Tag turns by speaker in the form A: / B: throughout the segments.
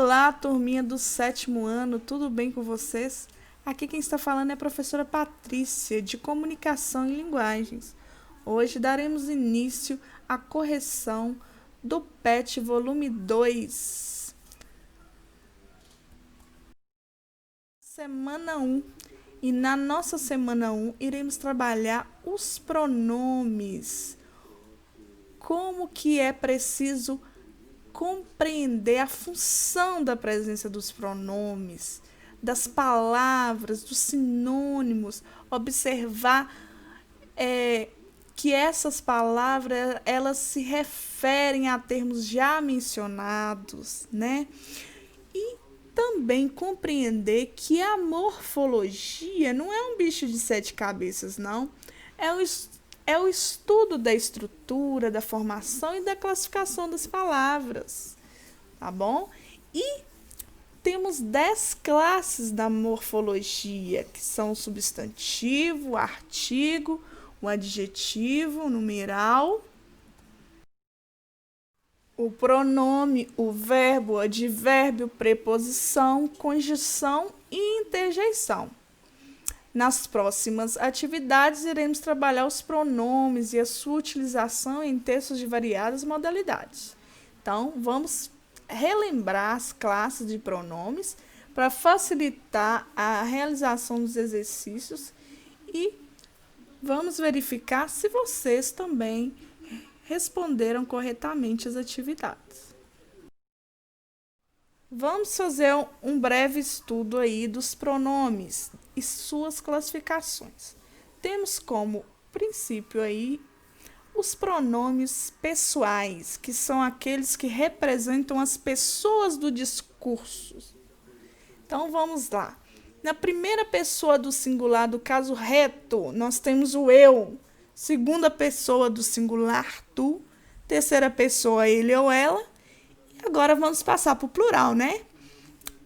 A: Olá, turminha do 7º ano, tudo bem com vocês? Aqui quem está falando é a professora Patrícia, de Comunicação e Linguagens. Hoje daremos início à correção do PET volume 2. Semana 1. E na nossa semana 1, iremos trabalhar os pronomes. Como que é preciso compreender a função da presença dos pronomes, das palavras, dos sinônimos, observar que essas palavras elas se referem a termos já mencionados, né? E também compreender que a morfologia não é um bicho de 7 cabeças, não. É o estudo da estrutura, da formação e da classificação das palavras, tá bom? E temos 10 classes da morfologia, que são o substantivo, o artigo, o adjetivo, o numeral, o pronome, o verbo, o advérbio, preposição, conjunção e interjeição. Nas próximas atividades, iremos trabalhar os pronomes e a sua utilização em textos de variadas modalidades. Então, vamos relembrar as classes de pronomes para facilitar a realização dos exercícios e vamos verificar se vocês também responderam corretamente as atividades. Vamos fazer um breve estudo aí dos pronomes e suas classificações. Temos como princípio aí os pronomes pessoais, que são aqueles que representam as pessoas do discurso. Então, vamos lá. Na primeira pessoa do singular do caso reto, nós temos o eu. Segunda pessoa do singular, tu. Terceira pessoa, ele ou ela. Agora vamos passar para o plural, né?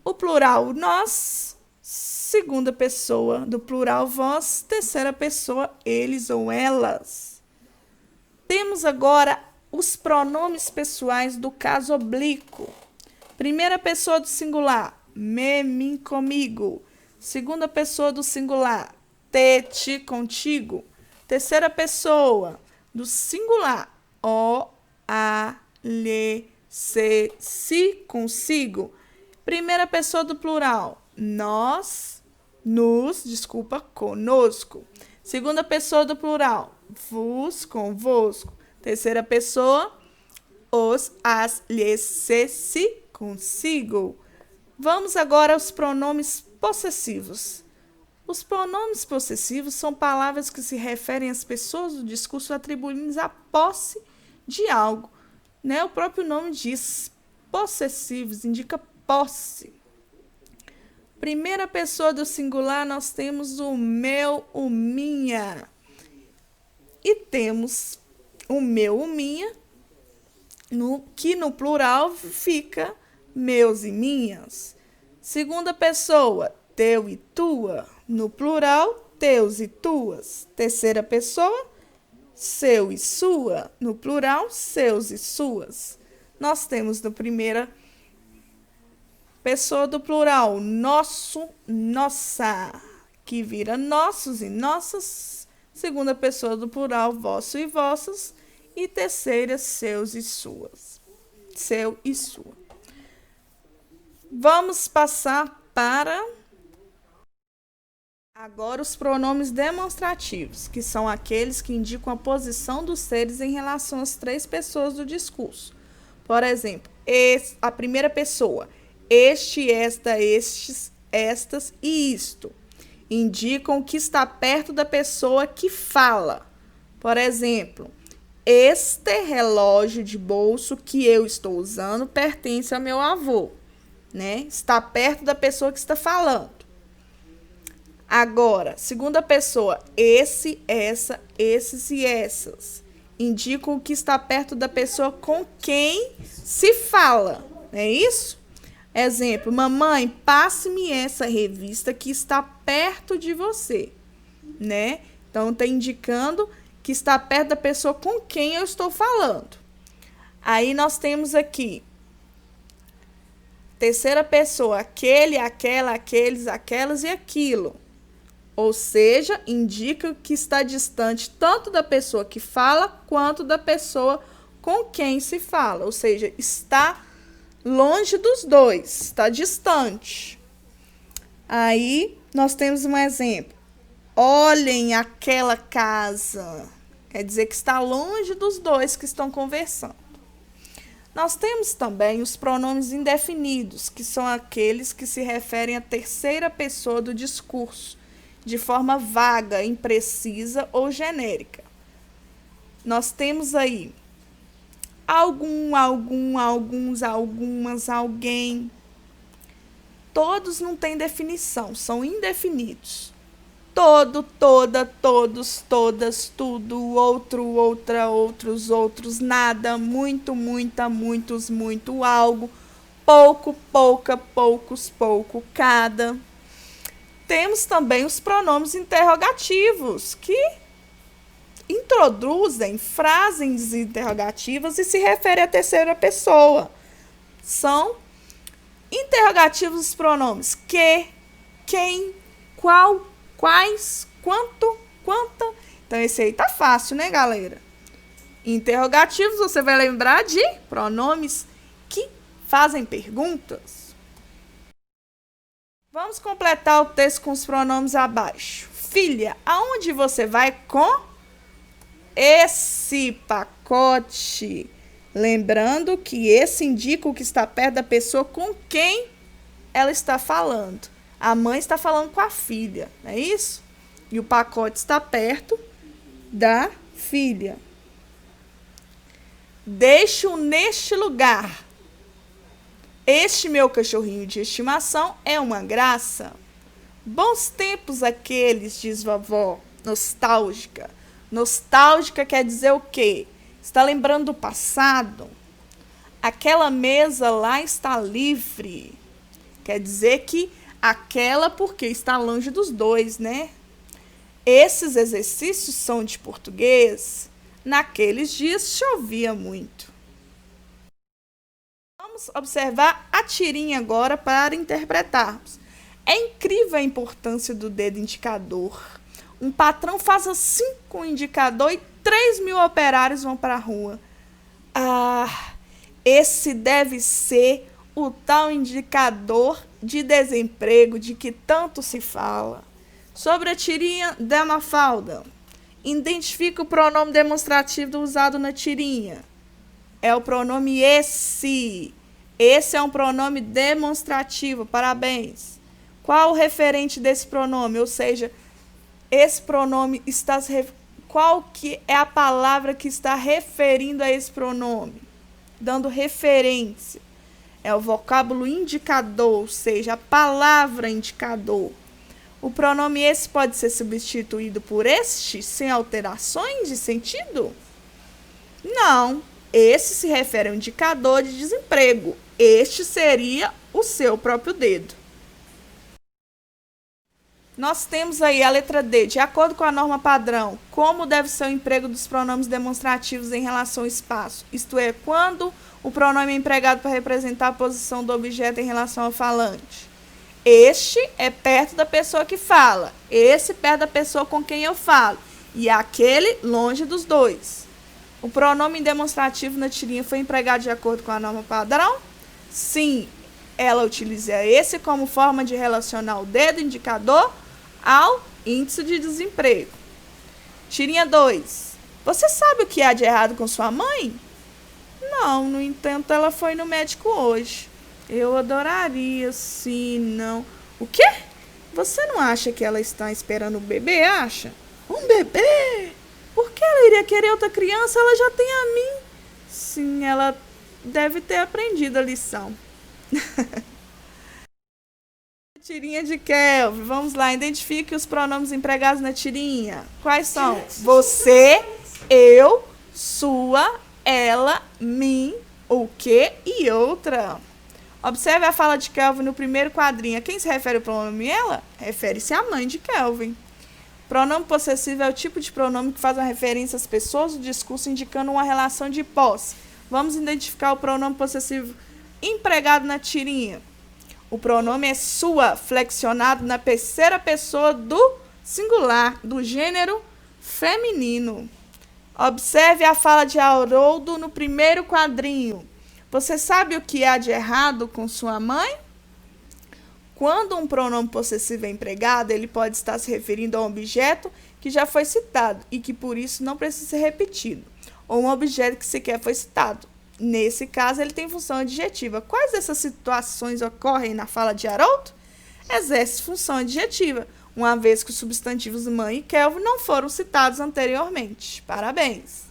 A: O plural, nós. Segunda pessoa do plural, vós. Terceira pessoa, eles ou elas. Temos agora os pronomes pessoais do caso oblíquo. Primeira pessoa do singular, me, mim, comigo. Segunda pessoa do singular, te, ti, contigo. Terceira pessoa do singular, o, a, lhe, se, si, consigo. Primeira pessoa do plural, nós, nos, conosco. Segunda pessoa do plural, vos, convosco. Terceira pessoa, os, as, lhes, se, si, consigo. Vamos agora aos pronomes possessivos. Os pronomes possessivos são palavras que se referem às pessoas do discurso atribuindo a posse de algo. Né? O próprio nome diz possessivos, indica posse. Primeira pessoa do singular, nós temos o meu, o minha. E temos o meu, o minha, que no plural fica meus e minhas. Segunda pessoa, teu e tua. No plural, teus e tuas. Terceira pessoa, seu e sua. No plural, seus e suas. Nós temos na primeira pessoa do plural, nosso, nossa, que vira nossos e nossas. Segunda pessoa do plural, vosso e vossas. E terceira, seus e suas. Seu e sua. Vamos passar para agora os pronomes demonstrativos, que são aqueles que indicam a posição dos seres em relação às 3 pessoas do discurso. Por exemplo, a primeira pessoa, este, esta, estes, estas e isto, indicam o que está perto da pessoa que fala. Por exemplo, este relógio de bolso que eu estou usando pertence ao meu avô, né? Está perto da pessoa que está falando. Agora, segunda pessoa, esse, essa, esses e essas indicam o que está perto da pessoa com quem se fala, não é isso? Exemplo, mamãe, passe-me essa revista que está perto de você, né? Então, está indicando que está perto da pessoa com quem eu estou falando. Aí, nós temos aqui Terceira pessoa, aquele, aquela, aqueles, aquelas e aquilo. Ou seja, indica que está distante tanto da pessoa que fala quanto da pessoa com quem se fala. Ou seja, está longe dos dois, está distante. Aí nós temos um exemplo. Olhem aquela casa. Quer dizer que está longe dos dois que estão conversando. Nós temos também os pronomes indefinidos, que são aqueles que se referem à terceira pessoa do discurso, de forma vaga, imprecisa ou genérica. Nós temos aí algum, alguns, algumas, alguém. Todos não têm definição, são indefinidos. Todo, toda, todos, todas, tudo, outro, outra, outros, outros, nada, muito, muita, muitos, muito, algo, pouco, pouca, poucos, pouco, cada. Temos também os pronomes interrogativos, que introduzem frases interrogativas e se referem à terceira pessoa. São interrogativos os pronomes que, quem, qual, quais, quanto, quanta. Então, esse aí tá fácil, né, galera? Interrogativos, você vai lembrar de pronomes que fazem perguntas. Vamos completar o texto com os pronomes abaixo. Filha, aonde você vai com esse pacote? Lembrando que esse indica o que está perto da pessoa com quem ela está falando. A mãe está falando com a filha, não é isso? E o pacote está perto da filha. Deixo neste lugar. Este meu cachorrinho de estimação é uma graça. Bons tempos aqueles, diz vovó, nostálgica. Nostálgica quer dizer o quê? Está lembrando do passado? Aquela mesa lá está livre. Quer dizer que aquela porque está longe dos dois, né? Esses exercícios são de português. Naqueles dias chovia muito. Vamos observar a tirinha agora para interpretarmos. É incrível a importância do dedo indicador. Um patrão faz assim com o indicador e 3.000 operários vão para a rua. Ah, esse deve ser o tal indicador de desemprego de que tanto se fala. Sobre a tirinha da Mafalda, identifica o pronome demonstrativo usado na tirinha. É o pronome esse. Esse é um pronome demonstrativo. Parabéns. Qual o referente desse pronome? Ou seja, esse pronome está... Qual que é a palavra que está referindo a esse pronome? Dando referência. É o vocábulo indicador, ou seja, a palavra indicador. O pronome esse pode ser substituído por este sem alterações de sentido? Não. Esse se refere ao indicador de desemprego. Este seria o seu próprio dedo. Nós temos aí a letra D. De acordo com a norma padrão, como deve ser o emprego dos pronomes demonstrativos em relação ao espaço? Isto é, quando o pronome é empregado para representar a posição do objeto em relação ao falante. Este é perto da pessoa que fala. Esse perto da pessoa com quem eu falo. E aquele longe dos dois. O pronome demonstrativo na tirinha foi empregado de acordo com a norma padrão? Sim, ela utiliza esse como forma de relacionar o dedo indicador ao índice de desemprego. Tirinha 2. Você sabe o que há de errado com sua mãe? Não, no entanto, ela foi no médico hoje. Eu adoraria, sim, não. O quê? Você não acha que ela está esperando um bebê, acha? Um bebê? Por que ela iria querer outra criança? Ela já tem a mim. Sim, ela deve ter aprendido a lição. Tirinha de Kelvin. Vamos lá, identifique os pronomes empregados na tirinha. Quais são? Você, eu, sua, ela, mim, o que e outra. Observe a fala de Kelvin no primeiro quadrinho. A quem se refere o pronome ela? Refere-se à mãe de Kelvin. Pronome possessivo é o tipo de pronome que faz uma referência às pessoas do discurso indicando uma relação de posse. Vamos identificar o pronome possessivo empregado na tirinha. O pronome é sua, flexionado na terceira pessoa do singular, do gênero feminino. Observe a fala de Haroldo no primeiro quadrinho. Você sabe o que há de errado com sua mãe? Quando um pronome possessivo é empregado, ele pode estar se referindo a um objeto que já foi citado e que por isso não precisa ser repetido, ou um objeto que sequer foi citado. Nesse caso, ele tem função adjetiva. Quais dessas situações ocorrem na fala de Haroldo? Exerce função adjetiva, uma vez que os substantivos mãe e Kelvin não foram citados anteriormente. Parabéns!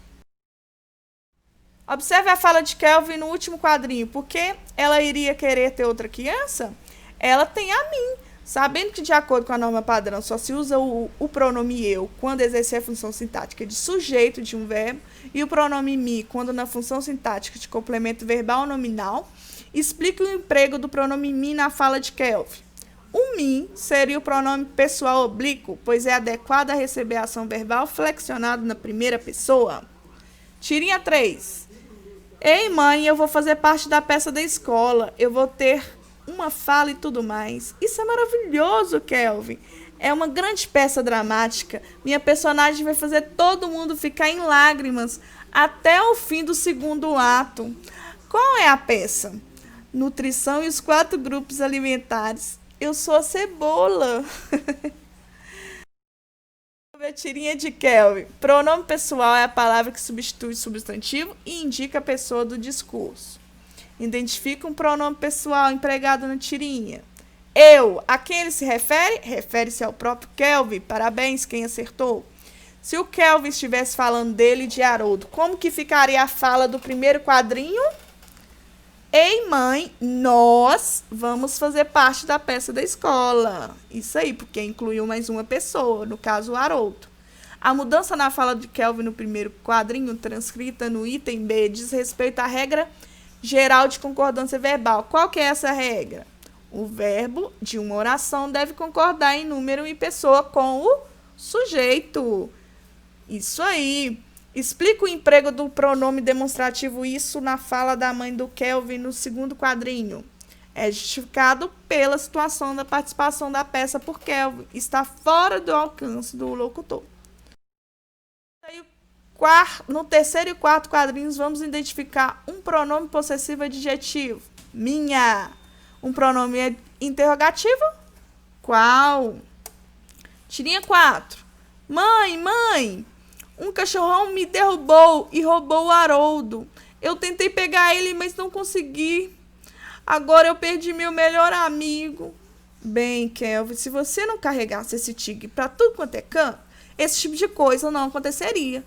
A: Observe a fala de Kelvin no último quadrinho. Por que ela iria querer ter outra criança? Ela tem a mim. Sabendo que, de acordo com a norma padrão, só se usa o pronome eu quando exercer a função sintática de sujeito de um verbo e o pronome me quando na função sintática de complemento verbal ou nominal, explique o emprego do pronome me na fala de Kelvin. O me seria o pronome pessoal oblíquo, pois é adequado a receber a ação verbal flexionado na primeira pessoa. Tirinha 3. Ei, mãe, eu vou fazer parte da peça da escola. Eu vou ter uma fala e tudo mais. Isso é maravilhoso, Kelvin. É uma grande peça dramática. Minha personagem vai fazer todo mundo ficar em lágrimas até o fim do segundo ato. Qual é a peça? Nutrição e os 4 grupos alimentares. Eu sou a cebola. A tirinha de Kelvin. Pronome pessoal é a palavra que substitui o substantivo e indica a pessoa do discurso. Identifica um pronome pessoal empregado na tirinha. Eu. A quem ele se refere? Refere-se ao próprio Kelvin. Parabéns, quem acertou. Se o Kelvin estivesse falando dele e de Haroldo, como que ficaria a fala do primeiro quadrinho? Ei, mãe, nós vamos fazer parte da peça da escola. Isso aí, porque incluiu mais uma pessoa, no caso o Haroldo. A mudança na fala de Kelvin no primeiro quadrinho, transcrita no item B, diz respeito à regra geral de concordância verbal. Qual que é essa regra? O verbo de uma oração deve concordar em número e pessoa com o sujeito. Isso aí. Explica o emprego do pronome demonstrativo isso na fala da mãe do Kelvin no segundo quadrinho. É justificado pela situação da participação da peça por Kelvin. Está fora do alcance do locutor. No terceiro e quarto quadrinhos, vamos identificar um pronome possessivo adjetivo. Minha. Um pronome interrogativo? Qual? Tirinha 4. Mãe, um cachorrão me derrubou e roubou o Haroldo. Eu tentei pegar ele, mas não consegui. Agora eu perdi meu melhor amigo. Bem, Kelvin, se você não carregasse esse tigre para tudo quanto é canto, esse tipo de coisa não aconteceria.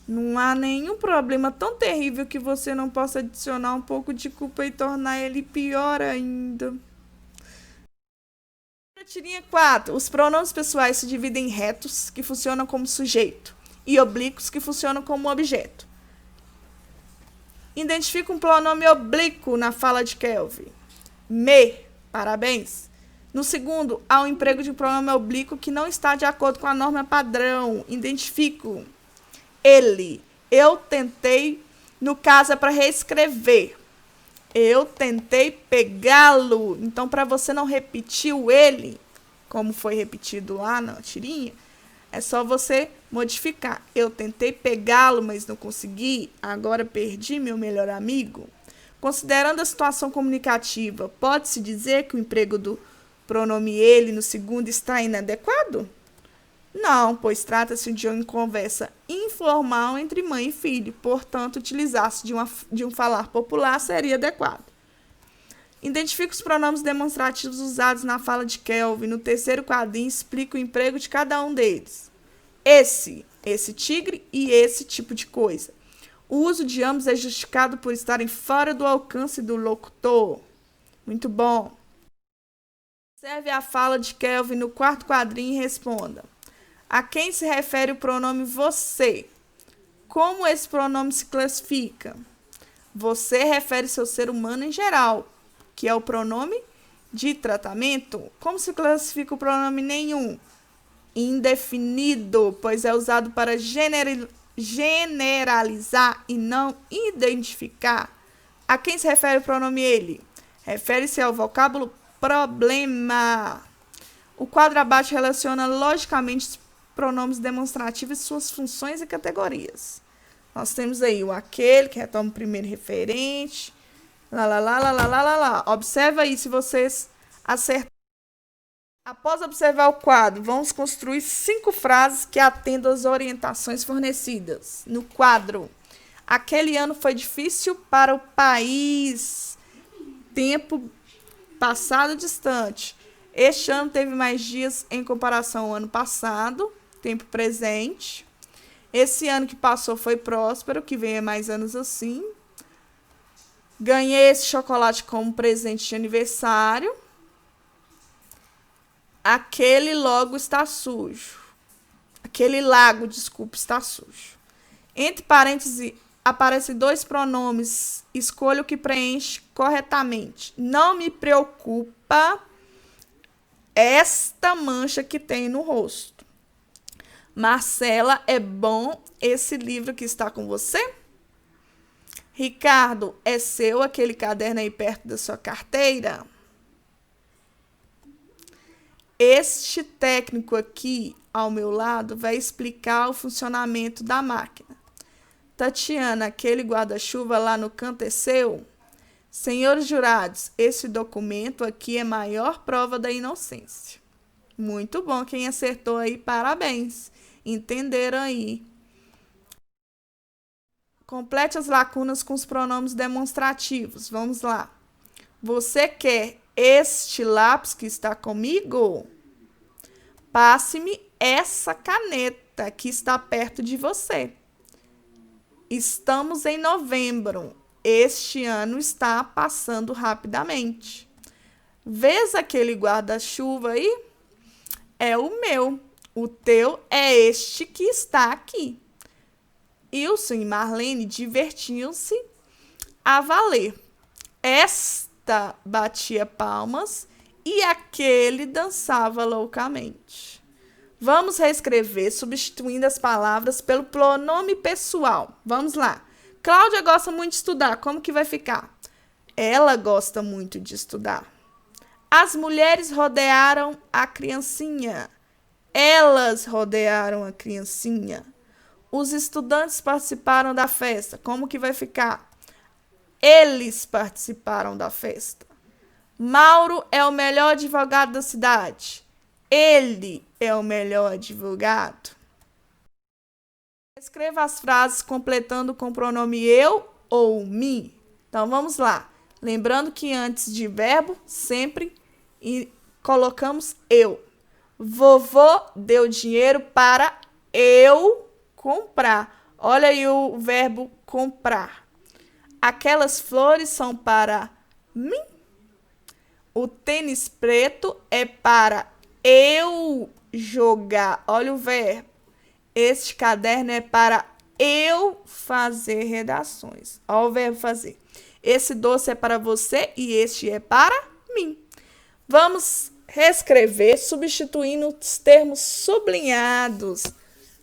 A: Não há nenhum problema tão terrível que você não possa adicionar um pouco de culpa e tornar ele pior ainda. Tirinha 4. Os pronomes pessoais se dividem em retos, que funcionam como sujeito, e oblíquos, que funcionam como objeto. Identifica um pronome oblíquo na fala de Kelvin. Me. Parabéns. No segundo, há o emprego de um pronome oblíquo que não está de acordo com a norma padrão. Identifico. Ele. Eu tentei, no caso é para reescrever. Eu tentei pegá-lo. Então, para você não repetir o ele, como foi repetido lá na tirinha, é só você modificar. Eu tentei pegá-lo, mas não consegui. Agora perdi meu melhor amigo. Considerando a situação comunicativa, pode-se dizer que o emprego do pronome ele no segundo está inadequado? Não, pois trata-se de uma conversa informal entre mãe e filho. Portanto, utilizar-se de um falar popular seria adequado. Identifique os pronomes demonstrativos usados na fala de Kelvin. No terceiro quadrinho, explica o emprego de cada um deles. Esse tigre e esse tipo de coisa. O uso de ambos é justificado por estarem fora do alcance do locutor. Muito bom. Observe a fala de Kelvin no quarto quadrinho e responda. A quem se refere o pronome você? Como esse pronome se classifica? Você refere-se ao ser humano em geral, que é o pronome de tratamento. Como se classifica o pronome nenhum? Indefinido, pois é usado para generalizar e não identificar. A quem se refere o pronome ele? Refere-se ao vocábulo problema. O quadro abaixo relaciona logicamente os pronomes demonstrativos e suas funções e categorias. Nós temos aí o aquele, que retoma o primeiro referente. Lá. Observa aí se vocês acertam. Após observar o quadro, vamos construir 5 frases que atendam às orientações fornecidas. No quadro, aquele ano foi difícil para o país. Tempo passado distante. Este ano teve mais dias em comparação ao ano passado. Tempo presente. Esse ano que passou foi próspero, que vem mais anos assim. Ganhei esse chocolate como presente de aniversário. Aquele logo está sujo. Aquele lago, desculpa, está sujo. Entre parênteses, aparecem 2 pronomes. Escolha o que preenche corretamente. Não me preocupa esta mancha que tem no rosto. Marcela, é bom esse livro que está com você? Ricardo, é seu aquele caderno aí perto da sua carteira? Este técnico aqui, ao meu lado, vai explicar o funcionamento da máquina. Tatiana, aquele guarda-chuva lá no canto é seu? Senhores jurados, esse documento aqui é a maior prova da inocência. Muito bom, quem acertou aí, parabéns. Entenderam aí. Complete as lacunas com os pronomes demonstrativos. Vamos lá. Você quer este lápis que está comigo? Passe-me essa caneta que está perto de você. Estamos em novembro. Este ano está passando rapidamente. Vês aquele guarda-chuva aí? É o meu. O teu é este que está aqui. Ilson e Marlene divertiam-se a valer. Esta batia palmas e aquele dançava loucamente. Vamos reescrever, substituindo as palavras pelo pronome pessoal. Vamos lá. Cláudia gosta muito de estudar. Como que vai ficar? Ela gosta muito de estudar. As mulheres rodearam a criancinha. Elas rodearam a criancinha. Os estudantes participaram da festa. Como que vai ficar? Eles participaram da festa. Mauro é o melhor advogado da cidade. Ele é o melhor advogado. Escreva as frases completando com o pronome eu ou me. Então, vamos lá. Lembrando que antes de verbo, sempre colocamos eu. Vovô deu dinheiro para eu comprar. Olha aí o verbo comprar. Aquelas flores são para mim. O tênis preto é para eu jogar. Olha o verbo. Este caderno é para eu fazer redações. Olha o verbo fazer. Esse doce é para você e este é para mim. Vamos reescrever substituindo os termos sublinhados.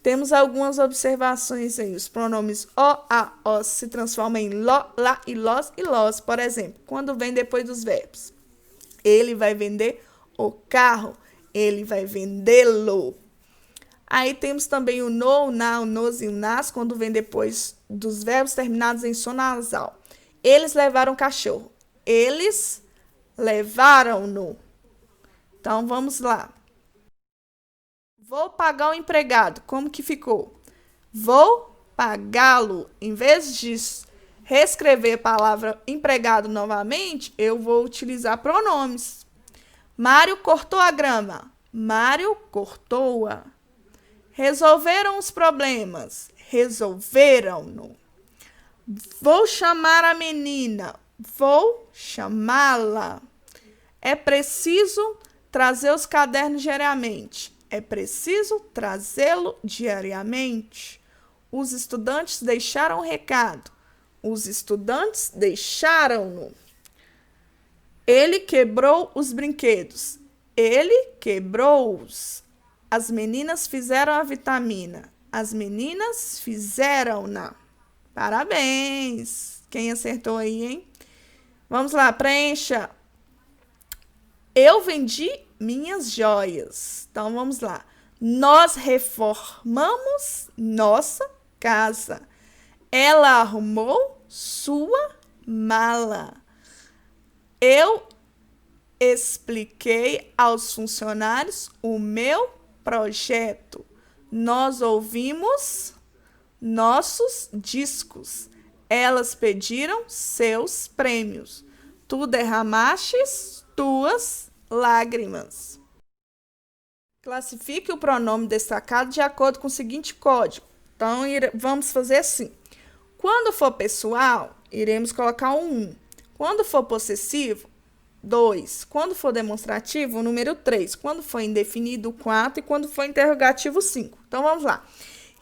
A: Temos algumas observações aí. Os pronomes o, a, os se transformam em lo, lá e los. Por exemplo, quando vem depois dos verbos. Ele vai vender o carro. Ele vai vendê-lo. Aí temos também o no, o na, o nos e o nas, quando vem depois dos verbos terminados em som nasal. Eles levaram o cachorro. Eles levaram-no. Então, vamos lá. Vou pagar o empregado. Como que ficou? Vou pagá-lo. Em vez de reescrever a palavra empregado novamente, eu vou utilizar pronomes. Mário cortou a grama. Mário cortou-a. Resolveram os problemas. Resolveram-no. Vou chamar a menina. Vou chamá-la. É preciso trazer os cadernos diariamente. É preciso trazê-lo diariamente. Os estudantes deixaram o recado. Os estudantes deixaram-no. Ele quebrou os brinquedos. Ele quebrou-os. As meninas fizeram a vitamina. As meninas fizeram-na. Parabéns! Quem acertou aí, hein? Vamos lá, preencha Eu vendi minhas joias. Então, vamos lá. Nós reformamos nossa casa. Ela arrumou sua mala. Eu expliquei aos funcionários o meu projeto. Nós ouvimos nossos discos. Elas pediram seus prêmios. Tu derramastes tuas lágrimas. Classifique o pronome destacado de acordo com o seguinte código. Então, vamos fazer assim. Quando for pessoal, iremos colocar um 1. Quando for possessivo, 2. Quando for demonstrativo, o número 3. Quando for indefinido, 4. E quando for interrogativo, 5. Então, vamos lá.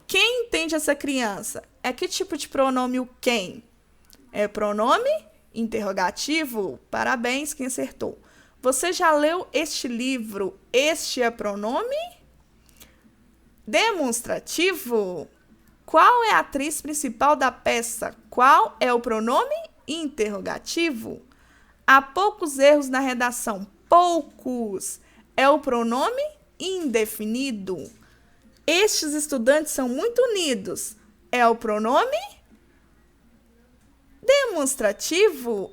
A: Quem entende essa criança? É que tipo de pronome o quem? É pronome interrogativo? Parabéns, quem acertou. Você já leu este livro? Este é pronome demonstrativo? Qual é a atriz principal da peça? Qual é o pronome interrogativo? Há poucos erros na redação. Poucos é o pronome indefinido. Estes estudantes são muito unidos. É o pronome demonstrativo.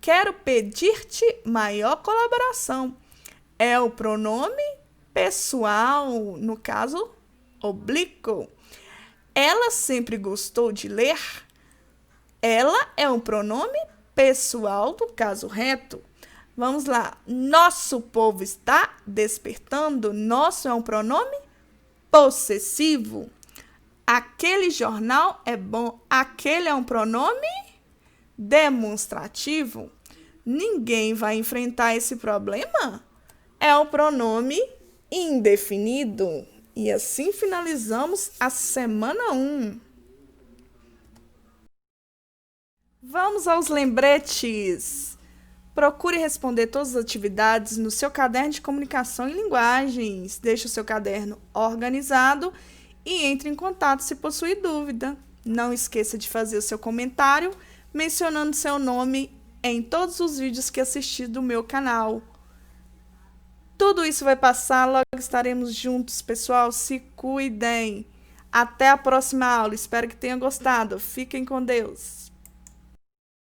A: Quero pedir-te maior colaboração. É o pronome pessoal, no caso, oblíquo. Ela sempre gostou de ler. Ela é um pronome pessoal do caso reto. Vamos lá. Nosso povo está despertando. Nosso é um pronome possessivo. Aquele jornal é bom. Aquele é um pronome demonstrativo. Ninguém vai enfrentar esse problema? É o pronome indefinido. E assim finalizamos a semana 1. Vamos aos lembretes. Procure responder todas as atividades no seu caderno de comunicação e linguagens. Deixe o seu caderno organizado e entre em contato se possuir dúvida. Não esqueça de fazer o seu comentário mencionando seu nome em todos os vídeos que assistir do meu canal. Tudo isso vai passar, logo estaremos juntos, pessoal. Se cuidem. Até a próxima aula. Espero que tenham gostado. Fiquem com Deus.